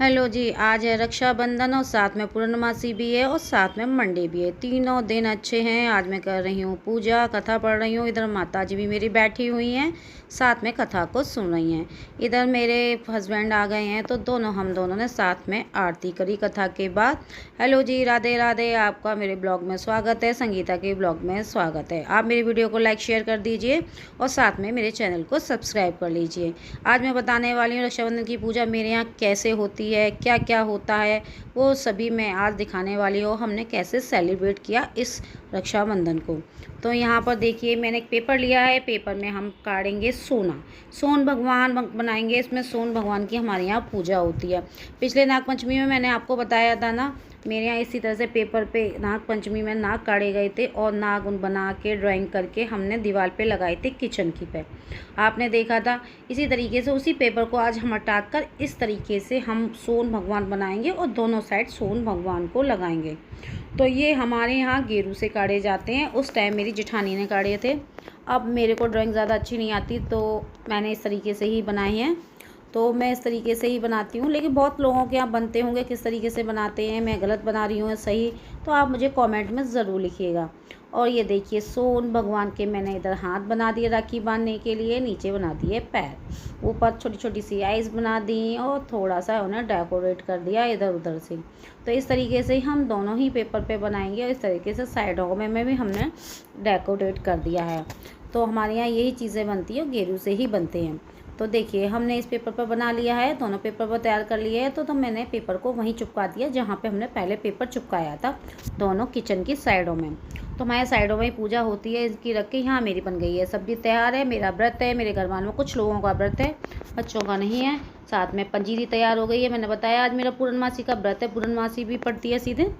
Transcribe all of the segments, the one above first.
Hello जी। आज है रक्षाबंधन और साथ में पूर्णमासी भी है और साथ में मंडे भी है। तीनों दिन अच्छे हैं। आज मैं कर रही हूँ पूजा, कथा पढ़ रही हूँ। इधर माता जी भी मेरी बैठी हुई हैं, साथ में कथा को सुन रही हैं। इधर मेरे हस्बैंड आ गए हैं तो हम दोनों ने साथ में आरती करी कथा के बाद। हेलो जी, राधे राधे। आपका मेरे ब्लॉग में स्वागत है, संगीता के ब्लॉग में स्वागत है। आप मेरी वीडियो को लाइक शेयर कर दीजिए और साथ में मेरे चैनल को सब्सक्राइब कर लीजिए। आज मैं बताने वाली हूँ रक्षाबंधन की पूजा मेरे यहाँ कैसे होती है, क्या क्या होता है, वो सभी मैं आज दिखाने वाली हूँ। हमने कैसे सेलिब्रेट किया इस रक्षाबंधन को। तो यहाँ पर देखिए, मैंने एक पेपर लिया है। पेपर में हम काटेंगे सोना, सोन भगवान बनाएंगे। इसमें सोन भगवान की हमारे यहाँ पूजा होती है। पिछले नागपंचमी में मैंने आपको बताया था ना, मेरे यहाँ इसी तरह से पेपर पे नाग पंचमी में नाग काढ़े गए थे और नाग उन बना के ड्राइंग करके हमने दीवार पे लगाए थे किचन की पे, आपने देखा था। इसी तरीके से उसी पेपर को आज हम हटाकर इस तरीके से हम सोन भगवान बनाएंगे और दोनों साइड सोन भगवान को लगाएंगे। तो ये हमारे यहाँ गेरू से काढ़े जाते हैं। उस टाइम मेरी जेठानी ने काढ़े थे। अब मेरे को ड्राइंग ज़्यादा अच्छी नहीं आती तो मैंने इस तरीके से ही बनाए हैं। तो मैं इस तरीके से ही बनाती हूँ, लेकिन बहुत लोगों के यहाँ बनते होंगे किस तरीके से बनाते हैं। मैं गलत बना रही हूँ सही, तो आप मुझे कमेंट में ज़रूर लिखिएगा। और ये देखिए, सोन भगवान के मैंने इधर हाथ बना दिए राखी बांधने के लिए, नीचे बना दिए पैर, ऊपर छोटी छोटी सी आइज बना दी और थोड़ा सा उन्हें डेकोरेट कर दिया इधर उधर से। तो इस तरीके से हम दोनों ही पेपर पे बनाएंगे और इस तरीके से साइडों में भी हमने डेकोरेट कर दिया है। तो हमारे यहाँ यही चीज़ें बनती है, गेरू से ही बनते हैं। तो देखिए, हमने इस पेपर पर बना लिया है, दोनों पेपर पर तैयार कर लिए है। तो मैंने पेपर को वहीं चिपका दिया जहाँ पे हमने पहले पेपर चिपकाया था, दोनों किचन की साइडों में। तो हमारे साइडों में ही पूजा होती है इसकी रख के। यहाँ मेरी बन गई है, सब्जी तैयार है। मेरा व्रत है, मेरे घर वालों में कुछ लोगों का व्रत है, बच्चों का नहीं है। साथ में पंजीरी तैयार हो गई है। मैंने बताया आज मेरा पूर्णमासी का व्रत है, पूर्णमासी भी पड़ती है सीधे।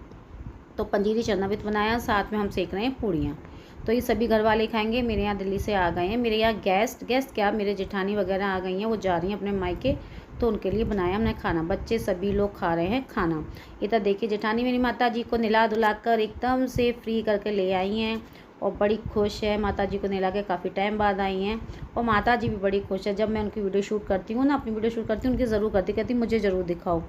तो पंजीरी चरनावित बनाया, साथ में हम सेक रहे हैं पूड़ियाँ। तो ये सभी घर वाले खाएंगे। मेरे यहाँ दिल्ली से आ गए हैं, मेरे यहाँ गेस्ट क्या, मेरे जेठानी वगैरह आ गई हैं, वो जा रही हैं अपने मायके। तो उनके लिए बनाया हमने खाना। बच्चे सभी लोग खा रहे हैं खाना। इधर देखिए, जेठानी मेरी माता जी को नहला धुला कर एकदम से फ्री करके ले आई हैं और बड़ी खुश है। माता जी को नहला के काफ़ी टाइम बाद आई हैं और माता जी भी बड़ी खुश है। जब मैं उनकी वीडियो शूट करती हूँ ना, अपनी वीडियो शूट करती हूँ, उनकी ज़रूर करती, कहती मुझे ज़रूर दिखाओ।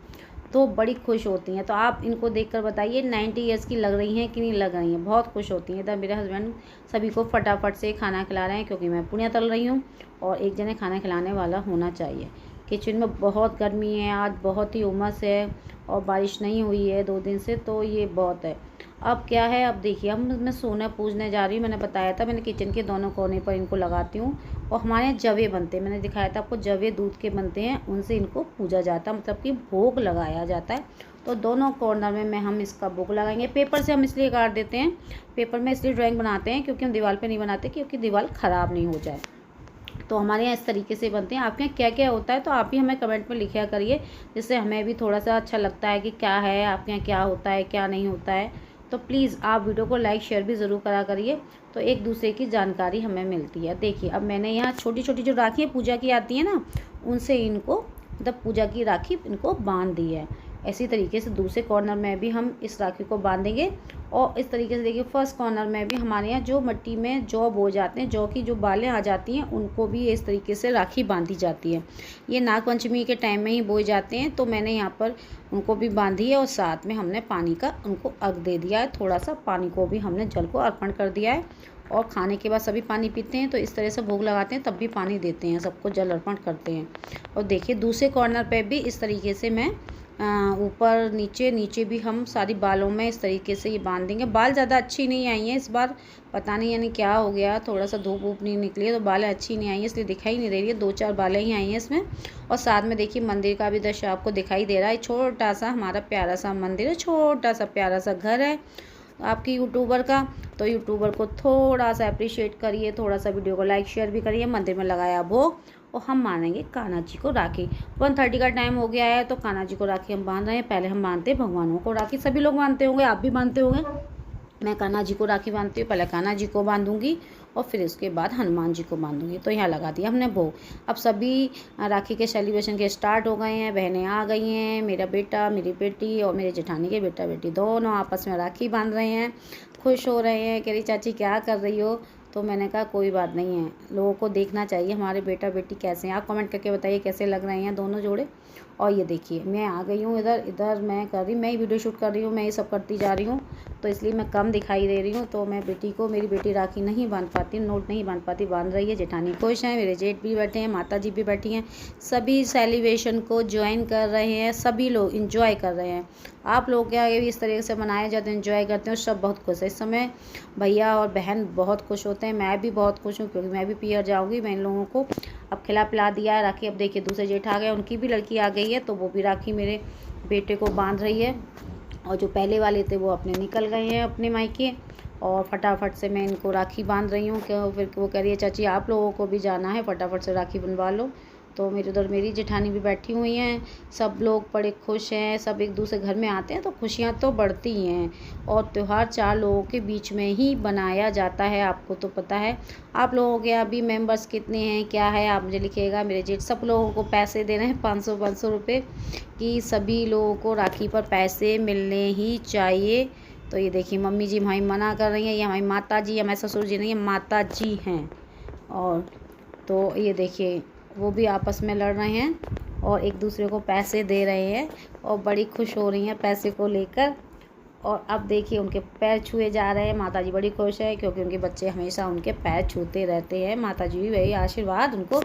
तो बड़ी खुश होती हैं। तो आप इनको देखकर बताइए 90 ईयर्स की लग रही हैं कि नहीं लग रही हैं। बहुत खुश होती हैं। इधर मेरे हस्बैंड सभी को फटाफट से खाना खिला रहे हैं, क्योंकि मैं पूड़ियाँ तल रही हूँ और एक जने खाना खिलाने वाला होना चाहिए। किचन में बहुत गर्मी है, आज बहुत ही उमस है और बारिश नहीं हुई है 2 दिन से, तो ये बहुत है। अब क्या है, अब देखिए, मैं सोना पूजने जा रही हूँ। मैंने बताया था, मैंने किचन के दोनों कोने पर इनको लगाती हूँ। और हमारे यहाँ जवे बनते हैं, मैंने दिखाया था आपको, जवे दूध के बनते हैं, उनसे इनको पूजा जाता है, मतलब कि भोग लगाया जाता है। तो दोनों कॉर्नर में हम इसका भोग लगाएंगे। पेपर से हम इसलिए काट देते हैं, पेपर में इसलिए ड्राइंग बनाते हैं क्योंकि हम दीवार पे नहीं बनाते, क्योंकि दीवार ख़राब नहीं हो जाए। तो हमारे यहाँ इस तरीके से बनते हैं। आपके यहाँ क्या क्या होता है तो आप भी हमें कमेंट में लिखा करिए, जिससे हमें भी थोड़ा सा अच्छा लगता है कि क्या है आपके यहाँ, क्या होता है क्या नहीं होता है। तो प्लीज़ आप वीडियो को लाइक शेयर भी ज़रूर करा करिए, तो एक दूसरे की जानकारी हमें मिलती है। देखिए, अब मैंने यहाँ छोटी छोटी जो राखी पूजा की आती है ना, उनसे इनको, मतलब पूजा की राखी इनको बांध दी है। इसी तरीके से दूसरे कॉर्नर में भी हम इस राखी को बांधेंगे। और इस तरीके से देखिए, फर्स्ट कॉर्नर में भी हमारे यहाँ जो मिट्टी में जौ बो जाते हैं, जौ की जो बालें आ जाती हैं, उनको भी इस तरीके से राखी बांधी जाती है। ये नागपंचमी के टाइम में ही बोए जाते हैं, तो मैंने यहाँ पर उनको भी बांधी है और साथ में हमने पानी का उनको अर्घ दे दिया है। थोड़ा सा पानी को भी हमने जल को अर्पण कर दिया है। और खाने के बाद सभी पानी पीते हैं, तो इस तरह से भोग लगाते हैं तब भी पानी देते हैं, सबको जल अर्पण करते हैं। और देखिए, दूसरे कॉर्नर पे भी इस तरीके से मैं ऊपर नीचे भी हम सारी बालों में इस तरीके से ये बांध देंगे। बाल ज़्यादा अच्छी नहीं आई हैं इस बार, पता नहीं यानी क्या हो गया, थोड़ा सा धूप वूप नहीं निकली है तो बालें अच्छी नहीं आई हैं, इसलिए दिखाई नहीं दे रही है। 2-4 बालें ही आई हैं इसमें। और साथ में देखिए, मंदिर का भी दृश्य आपको दिखाई दे रहा है। छोटा सा हमारा प्यारा सा मंदिर है, छोटा सा प्यारा सा घर है आपकी यूट्यूबर का। तो यूट्यूबर को थोड़ा सा अप्रिशिएट करिए, थोड़ा सा वीडियो को लाइक शेयर भी करिए। मंदिर में लगाया भोग और हम मानेंगे कान्हा जी को राखी। 1:30 का टाइम हो गया है, तो कान्हा जी को राखी हम बांध रहे हैं। पहले हम बांधते हैं भगवानों को राखी, सभी लोग बांधते होंगे, आप भी बांधते होंगे। मैं कान्हा जी को राखी बांधती हूँ, पहले कान्हा जी को बांधूंगी और फिर उसके बाद हनुमान जी को बांधूंगी। तो यहाँ लगा दिया हमने भोग। अब सभी राखी के सेलिब्रेशन के स्टार्ट हो गए हैं, बहनें आ गई हैं, मेरा बेटा, मेरी बेटी और मेरे जेठानी के बेटा बेटी दोनों आपस में राखी बांध रहे हैं, खुश हो रहे हैं। कह रही चाची क्या कर रही हो, तो मैंने कहा कोई बात नहीं है, लोगों को देखना चाहिए हमारे बेटा बेटी कैसे हैं। आप कमेंट करके बताइए कैसे लग रहे हैं दोनों जोड़े। और ये देखिए मैं आ गई हूँ इधर मैं ही वीडियो शूट कर रही हूँ, मैं ये सब करती जा रही हूँ, तो इसलिए मैं कम दिखाई दे रही हूँ। तो मैं मेरी बेटी राखी नहीं बांध पाती, नोट नहीं बांध पाती, बांध रही है। जेठानी खुश हैं, मेरे जेठ भी बैठे हैं, माता जी भी बैठी हैं, सभी सेलिब्रेशन को ज्वाइन कर रहे हैं, सभी लोग इंजॉय कर रहे हैं। आप लोग के आगे भी इस तरीके से मनाए जाते हैं, इंजॉय करते हैं, सब बहुत खुश है। इस समय भैया और बहन बहुत खुश होते हैं, मैं भी बहुत खुश हूँ क्योंकि मैं भी पियर जाऊँगी। मैं इन लोगों को अब खिला पिला दिया है राखी। अब देखिए दूसरे जेठ आ गए, उनकी भी लड़की आ गई है, तो वो भी राखी मेरे बेटे को बांध रही है। और जो पहले वाले थे वो अपने निकल गए हैं अपने मायके, और फटाफट से मैं इनको राखी बांध रही हूँ। क्यों फिर वो कह रही है चाची आप लोगों को भी जाना है, फटाफट से राखी बनवा लो। तो मेरी जेठानी भी बैठी हुई हैं, सब लोग बड़े खुश हैं, सब एक दूसरे घर में आते हैं तो खुशियाँ तो बढ़ती हैं। और त्यौहार 4 लोगों के बीच में ही बनाया जाता है, आपको तो पता है। आप लोगों के यहाँ भी मेंबर्स कितने हैं, क्या है, आप मुझे लिखिएगा। मेरे जेठ सब लोगों को पैसे दे रहे हैं 500 रुपये, कि सभी लोगों को राखी पर पैसे मिलने ही चाहिए। तो ये देखिए मम्मी जी हमारी मना कर रही हैं, ये हमारी माता जी, हमारे ससुर जी नहीं, ये माता जी हैं। और तो ये देखिए वो भी आपस में लड़ रहे हैं और एक दूसरे को पैसे दे रहे हैं और बड़ी खुश हो रही हैं पैसे को लेकर। और अब देखिए उनके पैर छुए जा रहे हैं, माता जी बड़ी खुश है क्योंकि उनके बच्चे हमेशा उनके पैर छूते रहते हैं। माता जी भी वही आशीर्वाद उनको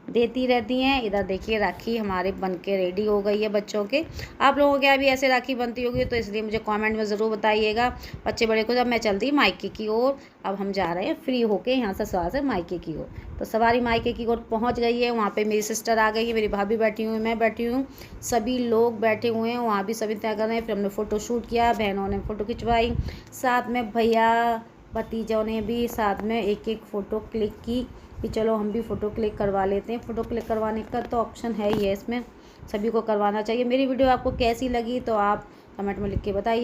देती रहती हैं। इधर देखिए राखी हमारे बन के रेडी हो गई है बच्चों के। आप लोगों के यहाँ भी ऐसे राखी बनती होगी तो इसलिए मुझे कमेंट में ज़रूर बताइएगा। बच्चे बड़े खुश। अब मैं चलती मायके की ओर, अब हम जा रहे हैं फ्री होके यहाँ से सवार से मायके की ओर। तो सवारी मायके की ओर पहुँच गई है, वहाँ पर मेरी सिस्टर आ गई है, मेरी भाभी बैठी हुई, मैं बैठी हूँ, सभी लोग बैठे हुए हैं, वहाँ भी सभी तय कर रहे हैं। फिर हमने फ़ोटो शूट किया, बहनों ने फ़ोटो खिंचवाई, साथ में भैया भतीजों ने भी साथ में एक फ़ोटो क्लिक की कि चलो हम भी फ़ोटो क्लिक करवा लेते हैं। फ़ोटो क्लिक करवाने का तो ऑप्शन है ही है इसमें, सभी को करवाना चाहिए। मेरी वीडियो आपको कैसी लगी तो आप कमेंट में लिख के बताइए।